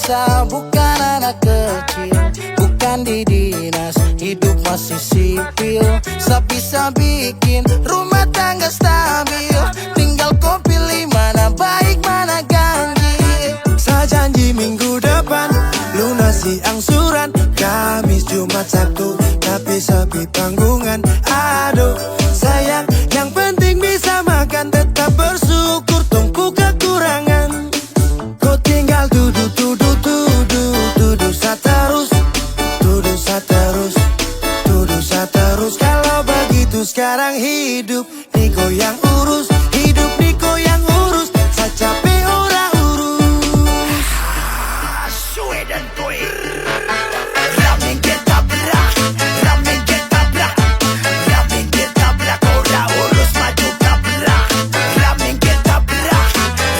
dewasa, bukan anak kecil, bukan di dinas, hidup masih sipil. Bisa bikin rumah tangga stabil, tinggal kau pilih mana baik mana ganjil. Saya janji minggu depan lunasi angsuran, Kamis, Jumat, Sabtu, tapi sepi tanggungan. Aduh sayang, yang penting bisa makan, tetap bersyukur, tunggu kekurangan. Kau tinggal duduk saterus, duduk saterus, duduk saterus. Kalau begitu sekarang hidup Niko yang urus, hidup Niko yang urus. Saya capek ora urus. Sue dan toy ramen ketabrak, ramen ketabrak, ramen ketabrak. Ora urus maju tabrak, ramen ketabrak,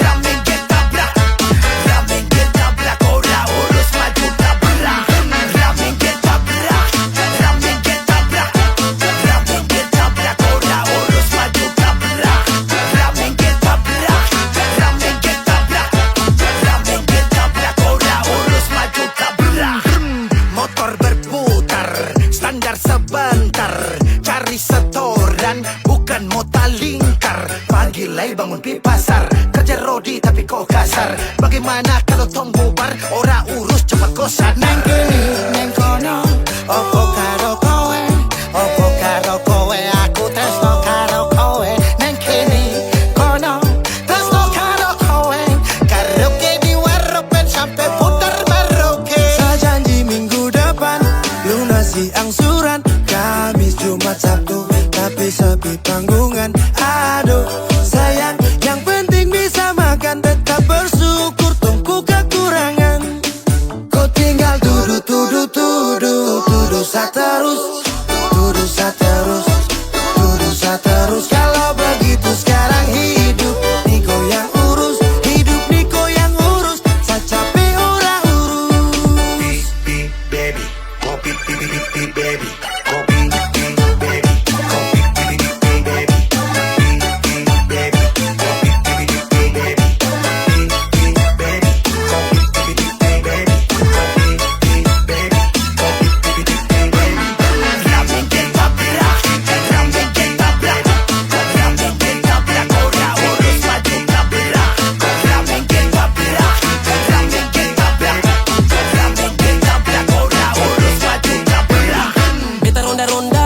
ramen ketabrak, ramen ketabrak. Ora urus maju tabrak, ramen ketabrak, ramen ketabrak, ramen ketabrak. Ora urus maju tabrak, ramen ketabrak, ramen ketabrak, ramen ketabrak. Ora urus maju tabrak. Motor berputar, standar sebentar, cari setoran, bukan mota lingkar. Pagi lay bangun pi pasar, kerja rodi tapi kok kasar. Bagaimana kalau tong bubar, ora urus cepat kosan. Neng kini, neng kono, opo karo kowe, opo karo kowe, aku tresno karo kowe. Neng kini, kono, tresno karo kowe, karaoke di warung sampai putar baroke. Saya janji minggu depan lunasi angsuran, Kamis, Jumat, Sabtu, tapi sepi tanggungan. Aduh sayang, yang penting bisa makan, tetap bersyukur, tunggu kekurangan. Kau tinggal duduk saterus, duduk saterus, duduk saterus. Kalau begitu sekarang hidup Niko yang urus, hidup Niko yang urus. Saya capek ora urus. Pi baby, kopi pi baby, kopi pi baby, kopi pi baby, kopi pi baby, kopi pi baby, kopi pi baby, kopi pi baby, kopi pi baby, kopi pi baby. Ramen ketabrak, ramen ketabrak, ramen ketabrak. Ora urus maju tabrak, ramen ketabrak, ramen ketabrak, ramen ketabrak. Ora urus maju tabrak. Beta ronda-ronda,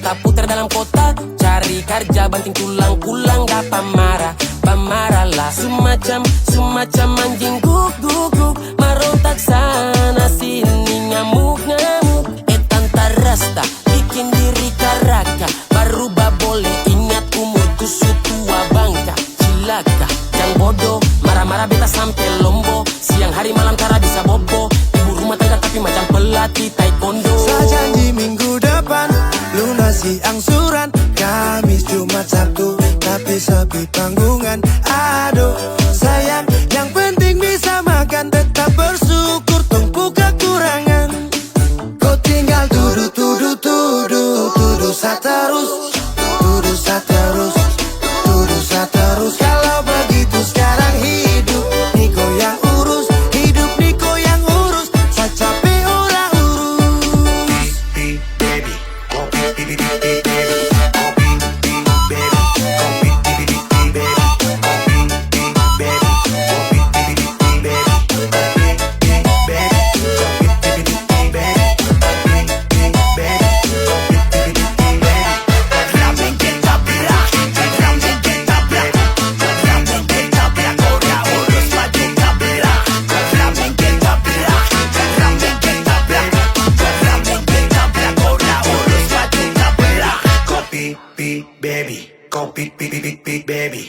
tak putar dalam kota, cari kerja banting tulang, pulang dapat marah, pamarah lah. Semacam anjing guk, marontak sana sini, ngamuk, tanta rasta, bikin diri karaka, baru boleh ingat umurku sutua bangka, cilaka, jangan bodoh, marah-marah beta sampai lombo, siang hari malam cara bisa bobo, ibu rumah tangga tapi macam pelatih taekwondo. Saya janji minggu depan lunasi angsuran, Kamis, Jumat, Sabtu, tapi sepi tanggungan. Aduh sayang, yang penting bisa makan, tetap bersyukur, tunggu kekurangan. Kau tinggal duduk saterus, duduk saterus, duduk saterus. Kalau begitu sekarang hidup Niko yang urus, hidup Niko yang urus. Saya capek ora urus. Pi baby, kopi pi baby, kopi pi baby, kopi pi baby, kopi pi baby, kopi pi baby, kopi pi baby, kopi pi baby, kopi pi baby, kopi pi baby. Ramen ketabrak, ramen ketabrak, ramen ketabrak. Ora urus maju tabrak, ramen ketabrak, ramen ketabrak, ramen ketabrak. Ora urus maju tabrak. Kopi pi baby, kopi pi baby.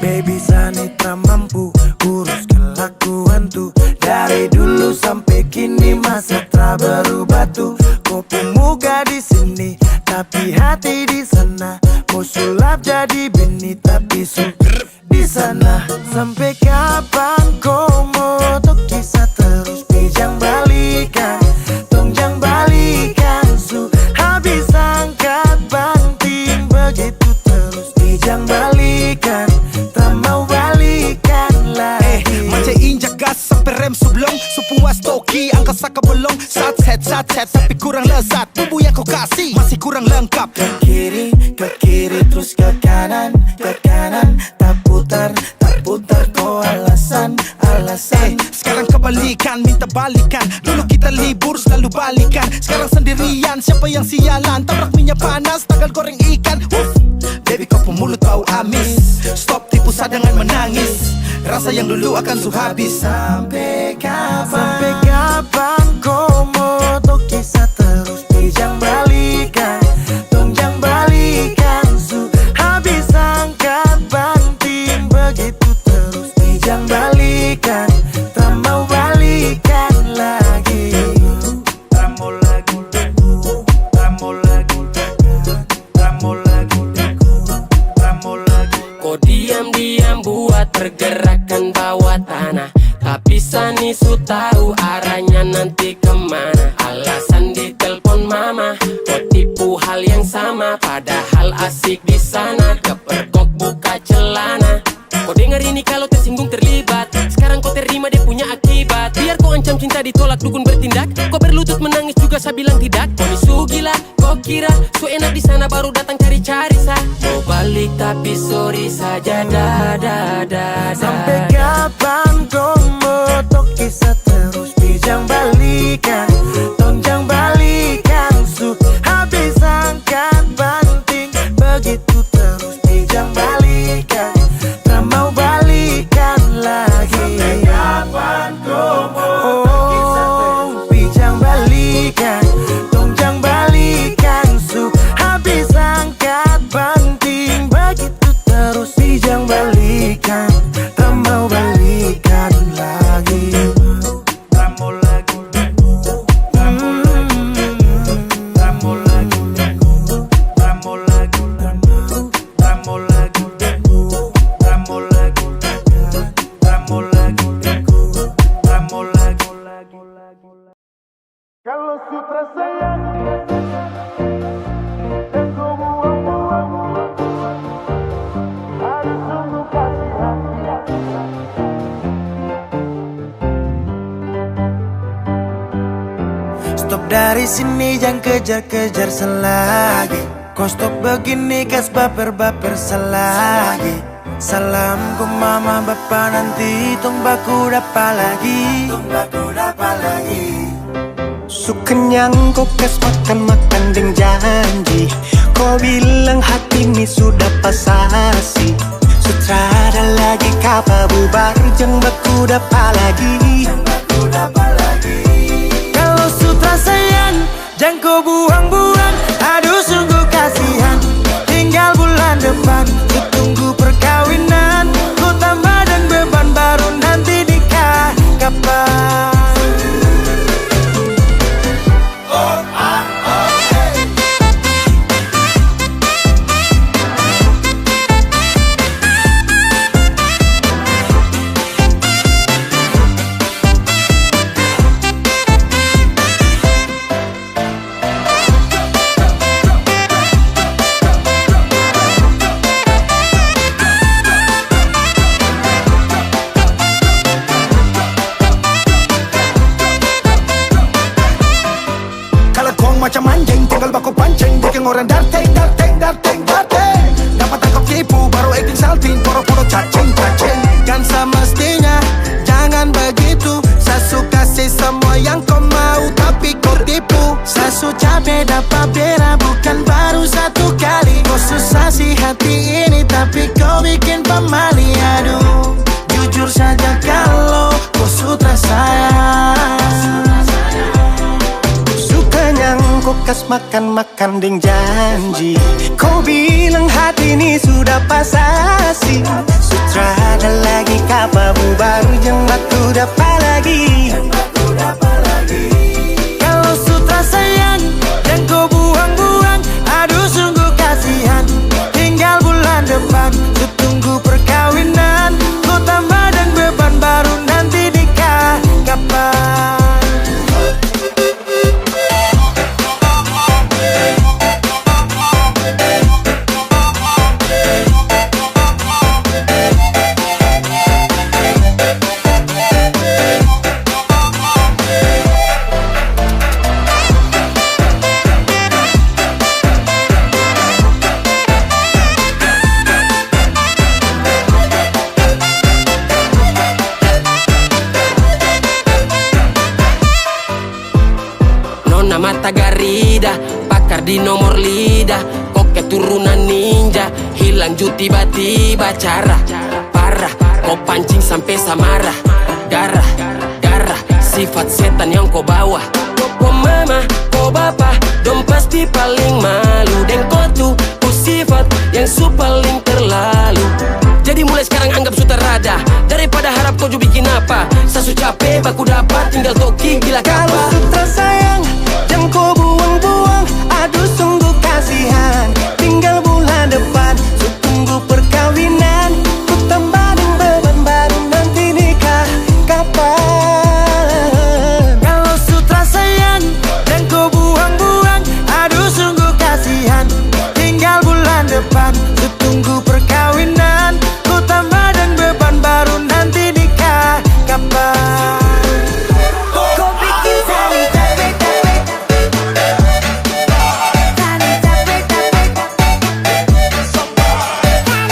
Baby Sanitra mampu urus kelakuan tuh. Dari dulu sampai kini masa tak berubah tuh. Kopi muka di sini tapi hati di sana. Mau sulap jadi bini tapi suka di sana. Sampai kapan kau mau tok kisah terus bijang balikan, tongjang balikan su habis angkat banting begitu terus bijang balikan, tak mau balikan lagi. Macam injak gas sampai rem sublong, sepuas toki angkat saka belong. Sat set tapi kurang lezat, bumbu yang kau kasih masih kurang lengkap. Ke kiri terus ke kanan tak putar kau alasan. Sekarang kebalikan, minta balikan. Dulu kita libur selalu balikan, sekarang sendirian. Siapa yang sialan? Tabrak minyak panas, tagal goreng ikan. Baby kau pemulut bau amis, stop tipu sadangan menangis. Rasa yang dulu akan su habis. Sampai kapan kau mau tok kisah terus bijang balikan, tongjang balikan su habis angkat banting begitu terus bijang balikan, tak mau balikan lagi. Kau diam-diam buat pergerakan bawah tanah, tapi Sani su tahu arahnya nanti kemana. Alasan di telepon mama, kau tipu hal yang sama, padahal asik di sana. Kepergok buka celana. Kau dengar ini kalau tersinggung terlibat, sekarang kau terima dia punya akibat. Biar kau ancam cinta ditolak dukun bertindak, kau berlutut menangis juga saya bilang tidak. Kau ni su gila, kau kira su enak di sana baru datang cari-cari sa. Mau balik tapi sorry saja da. Sampai kapan kau mau tok kisah terus bijang balikan, tongjang balikan su habis angkat banting begitu terus bijang balikan, tak mau balikan lagi. Sampai kapan kau mau tok kisah terus bijang balikan, tongjang balikan su habis angkat banting begitu terus bijang balikan, tak mau balikan lagi. Kalau sutra sayang dan kau buang-buang, harus sungguh kasih hati. Stop dari sini, jangan kejar-kejar selagi. Kau stop begini, kas baper-baper selagi. Salam ke mama bapa nanti, tong baku dapat lagi. Su kenyang kau kas makan deng janji. Kau bilang hati ini sudah pasasi. Sutrada lagi kapa bubar, jeng baku dapat lagi. Kalau sutra sayang, jangan kau buang-buang. Aduh sungguh kasihan, tinggal bulan depan. Ku tunggu perkawinan, ku tambah dan beban baru nanti nikah. Kapan? Macam anjing tinggal baku pancing, bikin orang darting. Dapat tangkap tipu baru acting salting, poro-poro cacing. Kan semestinya jangan begitu. Saya suka kasih semua yang kau mau, tapi kau tipu. Saya su capek dapat bela, bukan baru satu kali. Kau susah sih hati ini, tapi kau bikin pemali. Aduh, jujur saja kalau kau sutra sayang. Kau kas makan deng janji. Kau bilang hati ini sudah pasasi. Sutrada lagi kapa bubar, jeng batu dapat lagi. Kalau sutra sayang, jangan kau buang-buang. Aduh sungguh kasihan, tinggal bulan depan. Ku tunggu perkawinan, ku tambah mata Garida, pakar di nomor lidah. Kok keturunan ninja, hilang ju tiba-tiba. Cara parah, kau pancing sampai Samara. Darah, sifat setan yang kau bawa. Kau mama, kau bapa, dong pasti paling malu. Dan kau tuh sifat yang paling terlalu. Jadi mulai sekarang anggap sudah rada, daripada harap kau juga bikin apa. Sasu capek, baku dapat, tinggal toki gila kapa. Kalau sutra sayang, jangan kau buang-buang. Aduh sungguh kasihan, tinggal bulan depan ku tunggu perkawinan. Ku tambah dengan beban baru nanti nikah kapan. Kalau sutra sayang, jangan kau buang-buang. Aduh sungguh kasihan, tinggal bulan depan ku tunggu perkawinan. Ku tambah dengan beban baru nanti nikah kapan. Kau bikin Sani capek-capek, Sani capek-capek, kau bikin Sani capek-capek, Sani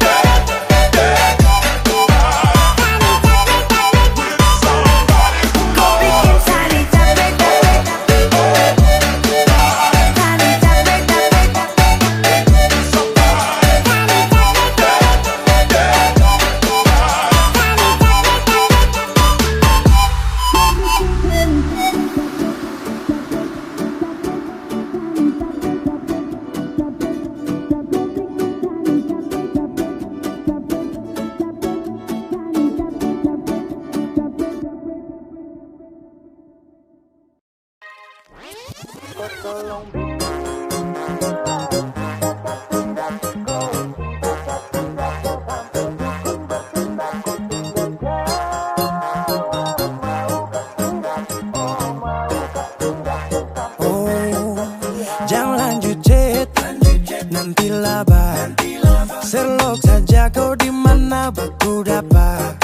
capek-capek. Oh, jangan lanjut chat, nanti labar. Serlok saja kau di mana baku dapat.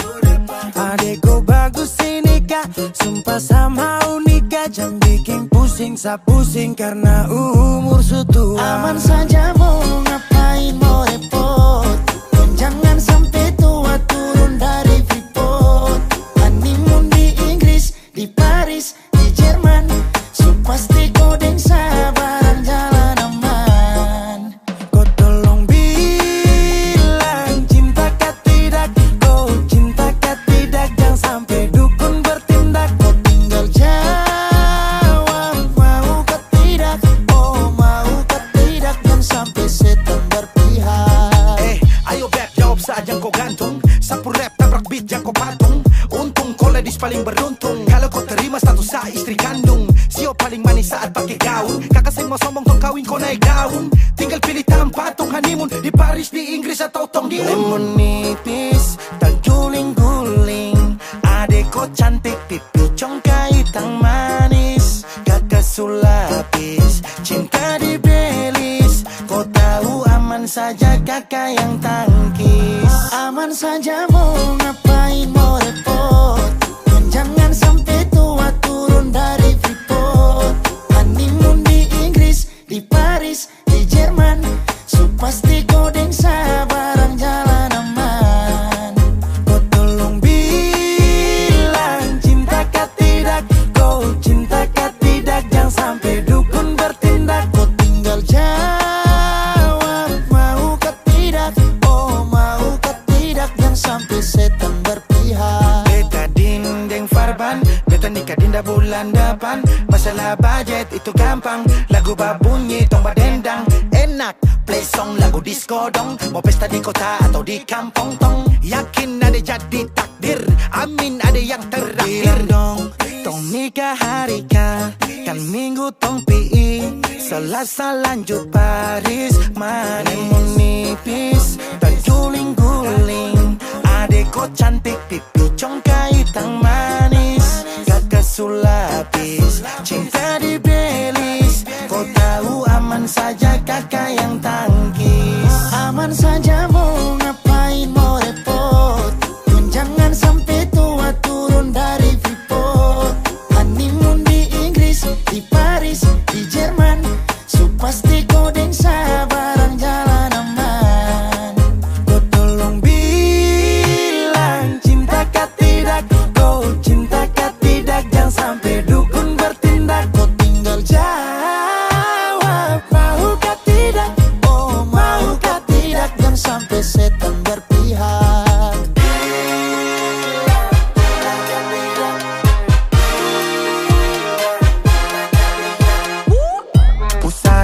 Adek kau bagus ini kak, sumpah sama unika. Jangan bikin pusing, sa pusing karena umur sutua. Aman saja mau ngapain mau repot. Dan jangan sampai tua turun dari Freeport. Honeymoon di Inggris, di Paris, di Jerman. So pasti kau deng sabaran jalan aman. Kau tolong bilang cinta kah tidak. Kau cinta kah tidak. Jangan sampai dukun bertindak. Kau tinggal jawab mau ke tidak. Oh mau ke tidak. Dan sampai setan berpihak. Ayo beb jawab saja kau gantung. Sapu rap tabrak beat yang kau patung. Untung kau ladies paling beruntung. Kalau kau terima status sa istri kandung. Sio paling manis saat pakai gaun. Kakak saya mau sombong tong kawin kau naik daun. Tinggal pilih tempat tong honeymoon. Di Paris, di Inggris atau tong di Lemon nipis, tak guling-guling. Adek kau cantik, pipi congkai tang manis. Kakak sulapis, cinta di belis. Kau tahu aman saja kakak yang tangkis. Aman saja mau ngapain mau repot. Dan jangan sampai tua turun dari Freeport. Honeymoon di Inggris, di Paris, di Jerman. So pasti kau deng sabaran jalan aman. Kau tolong bilang cinta kah tidak. Kau cinta kah tidak. Jangan sampai dukun bertindak. Kau tinggal jawab mau ke tidak. Oh mau ke tidak. Dan sampai setan berpihak. Beta dinding farban, beta nikah dinda bulan depan. Masalah budget itu gampang. Lagu babunyi tong badendang. Enak play song lagu disco dong. Mau pesta di kota atau di kampung tong. Yakin ada jadi takdir, amin ada yang terakhir. Bilang dong, tong nikah hari kah. Kan minggu tong PI, Selasa lanjut Paris. Lemon nipis, tak guling-guling. Adek kau cantik, pipi congkai tang manis. Kakak sulapis, cinta di belis. Kau tahu aman saja kakak yang tangkis. Aman saja mau ngapain mau repot. Dan jangan sampai tua turun dari Freeport. Honeymoon di Inggris, di Paris, di Jerman. So pasti kau deng sabaran jalan aman. Kau tolong bilang cinta kah tidak. Kau cinta kah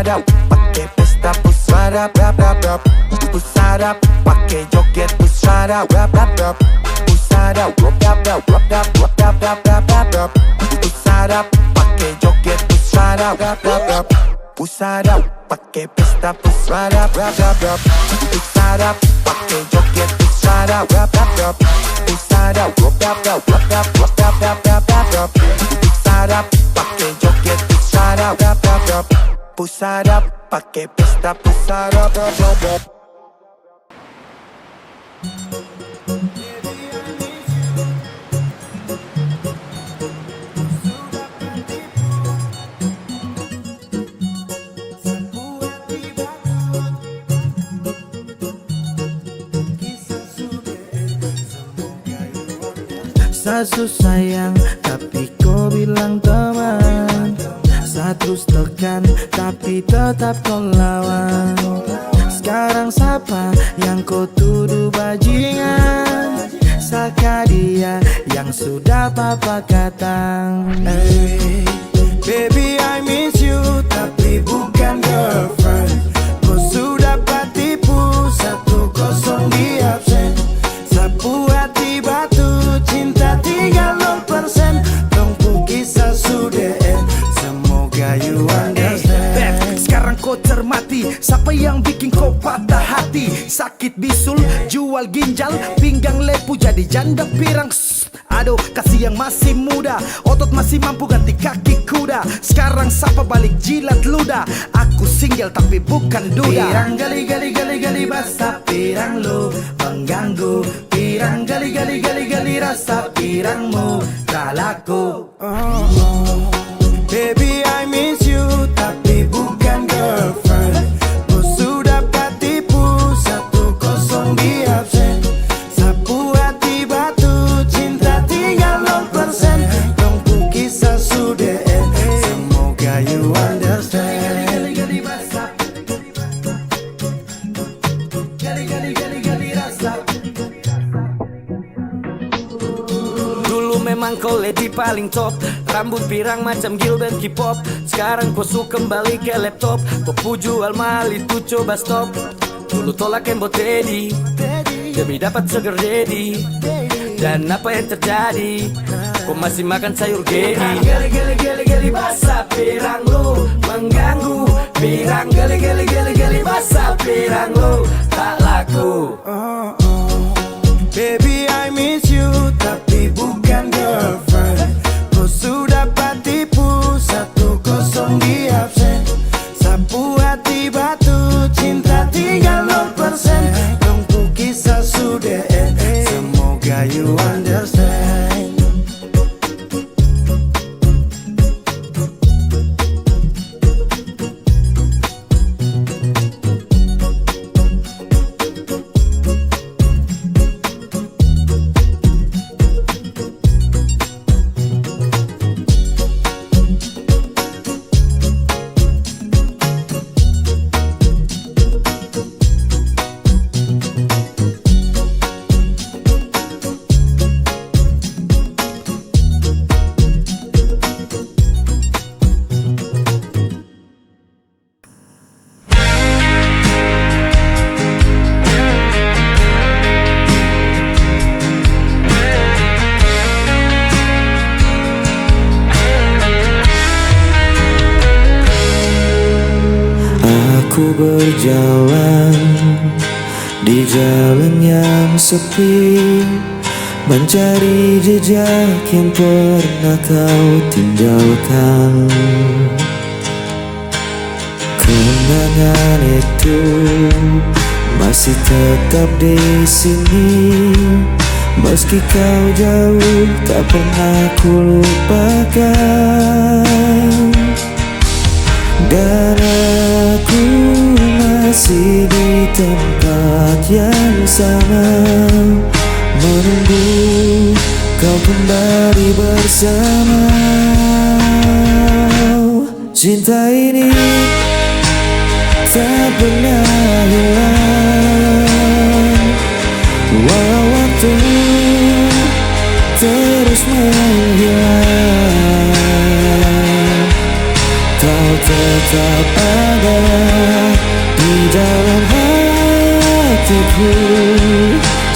pusada, pakai pesta pusada, rap rap rap. Pusada, pakai joget pusada, rap rap rap. Pusada, rap rap rap rap rap rap rap rap rap rap. Pusada, pakai joget pusada, rap rap rap. Pusada, pakai pesta pusada, rap rap rap. Pusada, pakai joget pusada, rap rap rap. Pusada, rap rap rap rap rap rap rap rap rap rap. Pusada, pakai joget pusada, rap rap rap. Pusada, pakai pesta pusada, rap rap rap. Sasu sayang tapi kau bilang teman. Saya terus tekan tapi tetap kau lawan. Sekarang siapa yang kau tuduh bajingan? Saka dia yang sudah papa katang. Hey, baby I miss you tapi bukan girlfriend. Kau sudah patipu 1-0 di absen. Sapu hati batu cinta tinggal 0%. Tunggu kisah sudah end. Semoga you understand. Sekarang kau cermati siapa yang bikin kau patah hati. Sakit bisul, jual ginjal, pinggang lepu jadi janda pirang. Aduh, kasih yang masih muda, otot masih mampu ganti kaki kuda. Sekarang siapa balik jilat ludah. Aku single tapi bukan duda. Pirang gali gali gali gali basah pirang lu mengganggu. Pirang gali gali gali gali rasa pirangmu tak laku. Baby I miss you tapi bukan girlfriend. Kau sudah patipu 1-0 di absen. Sapu hati batu cinta tinggal 0%. Tunggu kisah sudah end. Semoga you understand. Gali-gali basah, gali-gali gali-gali rasa. Dulu memang kau lady paling top, rambut pirang macam Gilbert K-pop. Sekarang kau suka kembali ke laptop. Kau puju almal itu coba stop. Dulu tolak embot Teddy demi dapat sugar daddy. Dan apa yang terjadi? Kau masih makan sayur gedi. Gali gali gali gali basah pirang lu mengganggu. Pirang gali gali gali gali basah pirang lu tak laku. Baby I miss you tapi bukan girlfriend. Kau sudah patipu 1-0 di absen. Sapu hati batu cinta tinggal 0%. Tunggu kisah sudah end. Semoga you understand. Aku berjalan di jalan yang sepi, mencari jejak yang pernah kau tinggalkan. Kenangan itu masih tetap di sini, meski kau jauh tak pernah ku lupakan. Dan aku masih di tempat yang sama, menunggu kau kembali bersama. Cinta ini tak pernah hilang, walau waktu terus menghilang. Kau tetap ada di dalam hatiku.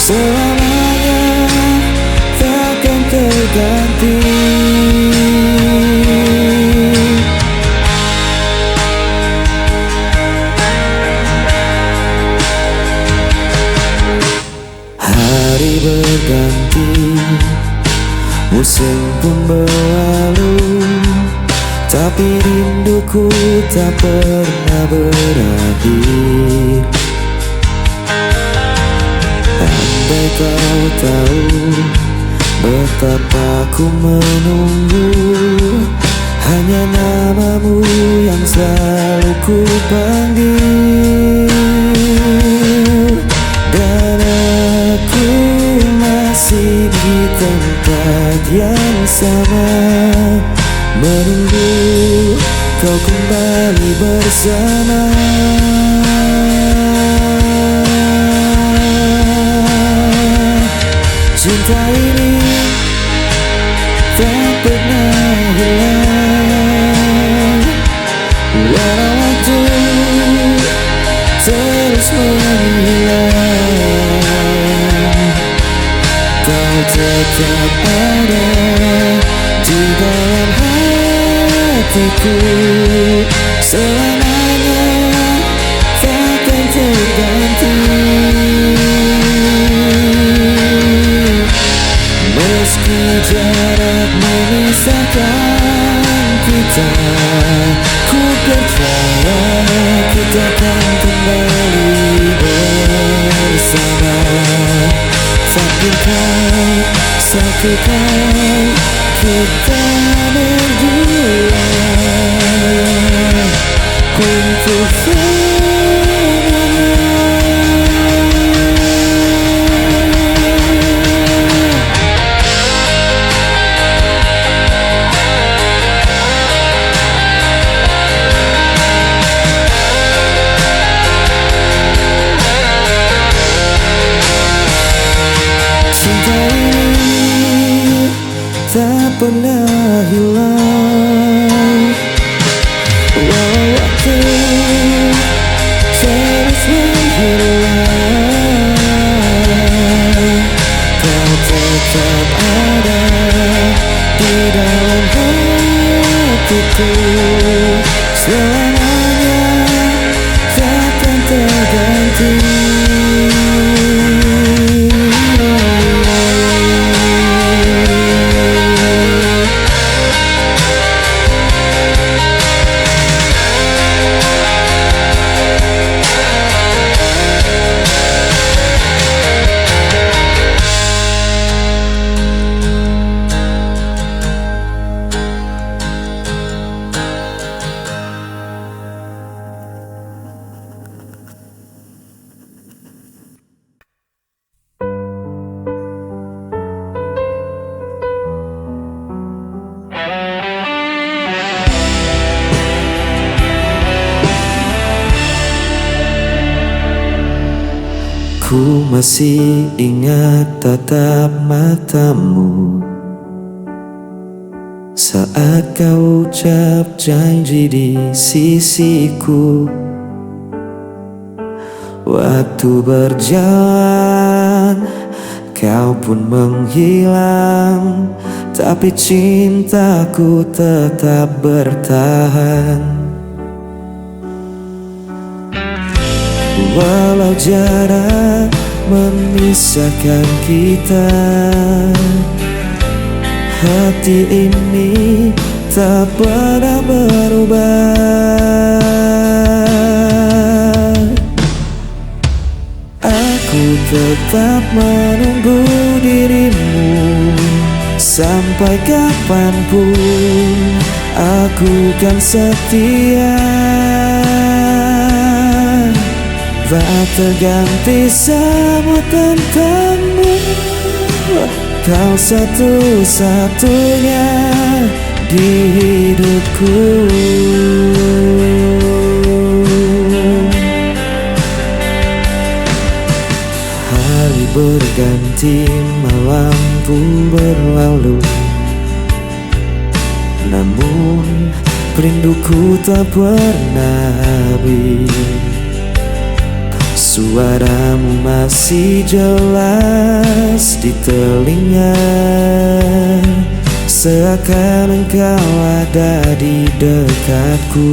Selamanya takkan terganti. Hari berganti, musim pun berlalu, tapi rinduku tak pernah berakhir. Andai kau tahu betapa ku menunggu, hanya namamu yang selalu ku panggil. Dan aku masih di tempat yang sama, menunggu kau kembali bersama. Cinta ini tak pernah hilang, walau waktu terus menghilang. Kau tetap ada di dalam hatiku, selamanya takkan terganti. Meski jarak memisahkan kita, ku percaya kita akan kembali bersama. Takdirkan satu kali kita berdua untuk tak pernah hilang, walau waktu terus menghilang. Kau tetap ada di dalam hatiku, selamanya takkan terganti. Ku masih ingat tatap matamu saat kau ucap janji di sisiku. Waktu berjalan, kau pun menghilang, tapi cintaku tetap bertahan. Walau jarak memisahkan kita, hati ini tak pernah berubah. Aku tetap menunggu dirimu sampai kapanpun. Aku kan setia, tak terganti semua tentangmu. Kau satu-satunya di hidupku. Hari berganti, malam pun berlalu, namun rinduku tak pernah habis. Suaramu masih jelas di telinga, seakan engkau ada di dekatku.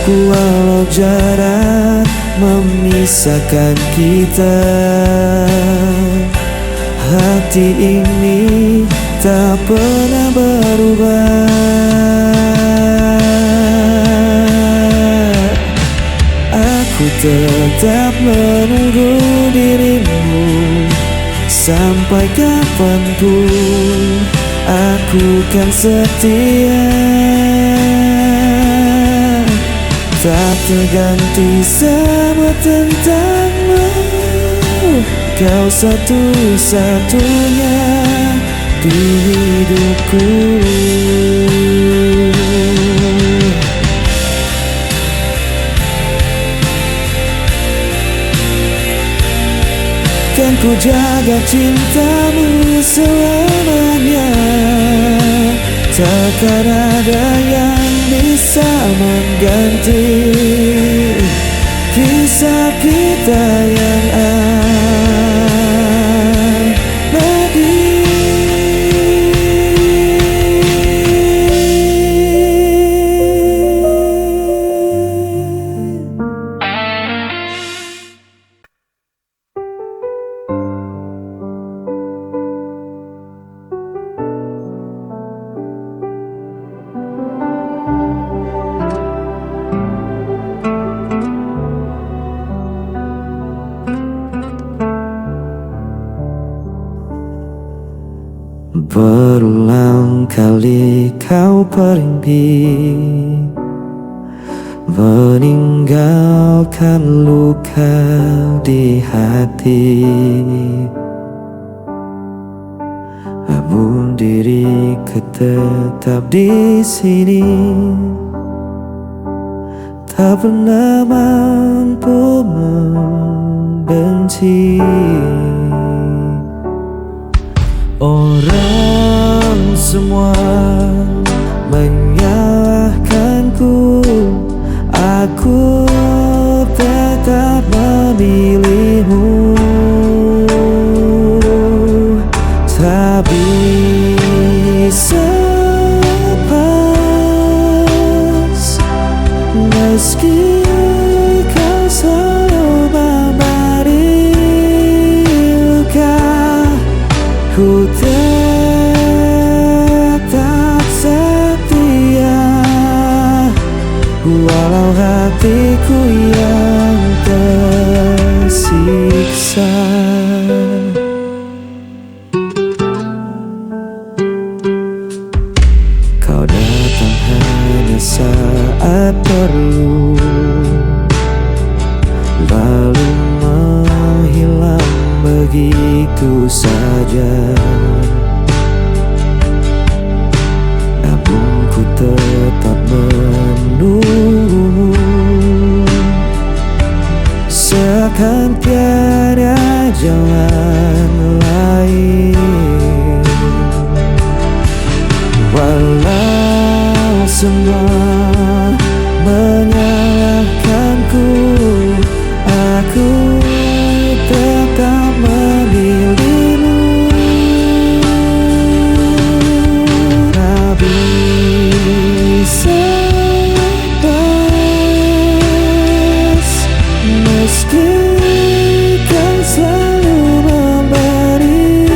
Walau jarak memisahkan kita, hati ini tak pernah berubah. Aku tetap menunggu dirimu sampai kapanpun. Aku kan setia, tak terganti semua tentangmu. Kau satu-satunya di hidupku. Kan ku jaga cintamu selamanya, takkan ada yang bisa mengganti kisah kita yang abadi. Berulang kali kau pergi, meninggalkan luka di hati. Namun diriku tetap di sini, tak pernah mampu membenci. Orang semua menyalahkanku, aku tetap memilihmu. Tak bisa lepas meski kau selalu memberi luka. Ku tetap setia, walau hatiku yang tersiksa. Kau datang hanya saat perlu, lalu menghilang begitu saja. Namun ku tetap menunggumu, seakan tiada jalan lain. Walau semua menyalahkanku, aku tetap memilihmu. Tak bisa lepas meski kau selalu memberi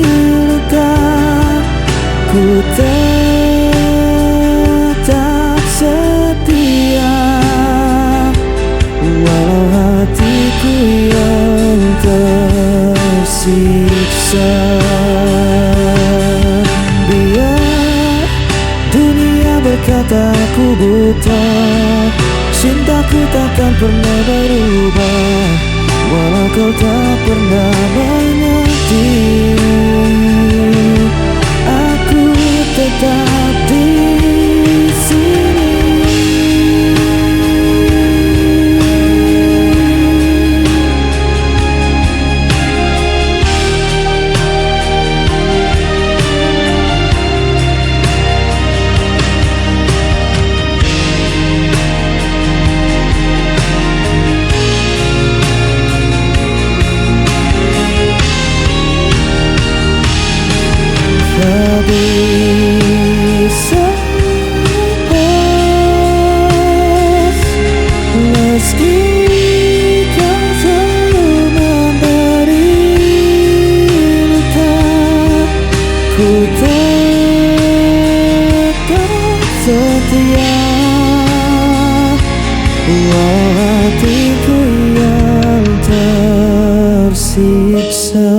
luka. Ku tetap setia, walau hatiku yang tersiksa. Biar dunia berkata aku buta, cintaku takkan pernah berubah. Walau kau tak pernah mengerti, aku tetap di sini. Ku tetap setia, walau hatiku yang tersiksa.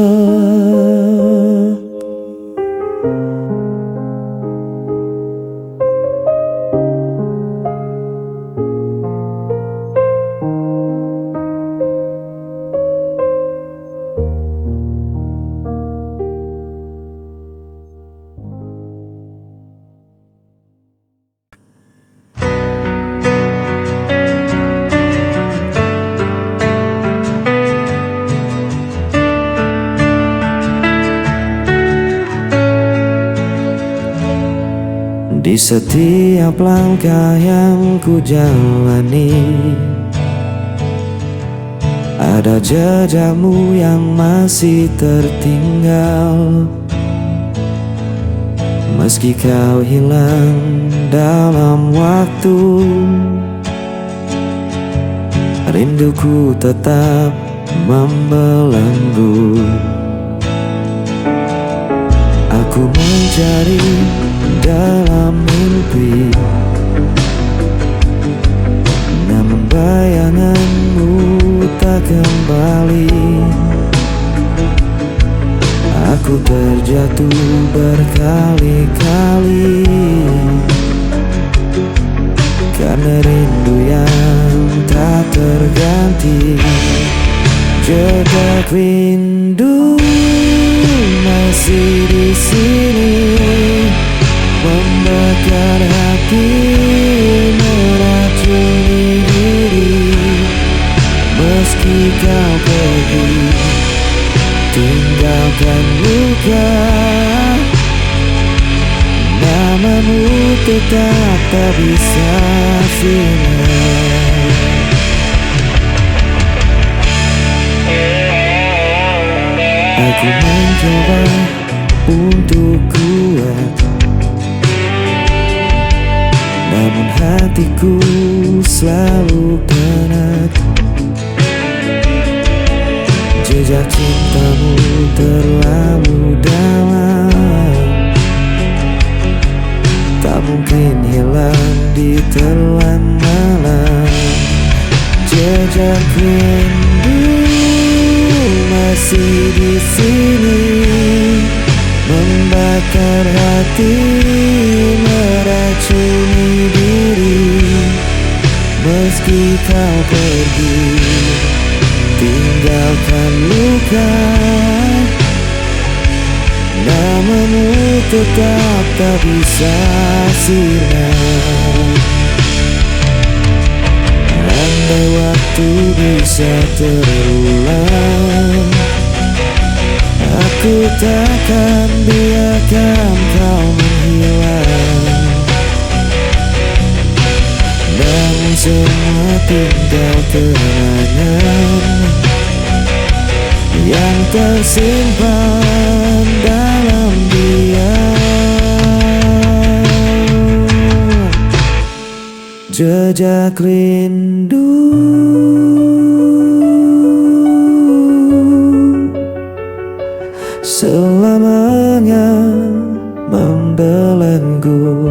Di setiap langkah yang ku jalani, ada jejakmu yang masih tertinggal. Meski kau hilang dalam waktu, rinduku tetap membelenggu. Aku mencari dalam mimpi, namun bayanganmu tak kembali. Aku terjatuh berkali-kali karena rindu yang tak terganti. Jejak rindu masih di sini, membakar hati, meracuni diri. Meski kau pergi, tinggalkan luka, namamu tetap tak bisa sinar. Aku mencoba untuk kuat, namun hatiku selalu penat. Jejak cintamu terlalu dalam, tak mungkin hilang di telan malam. Jejak rindu masih di sini, membakar hati, meracuni diri. Meski kau pergi, tinggalkan luka, namamu tetap tak bisa sinar. Andai waktu bisa terulang, aku takkan biarkan kau menghilang. Namun semua tinggal kenangan yang tersimpan dalam diam. Jejak rindu selamanya membelenggu.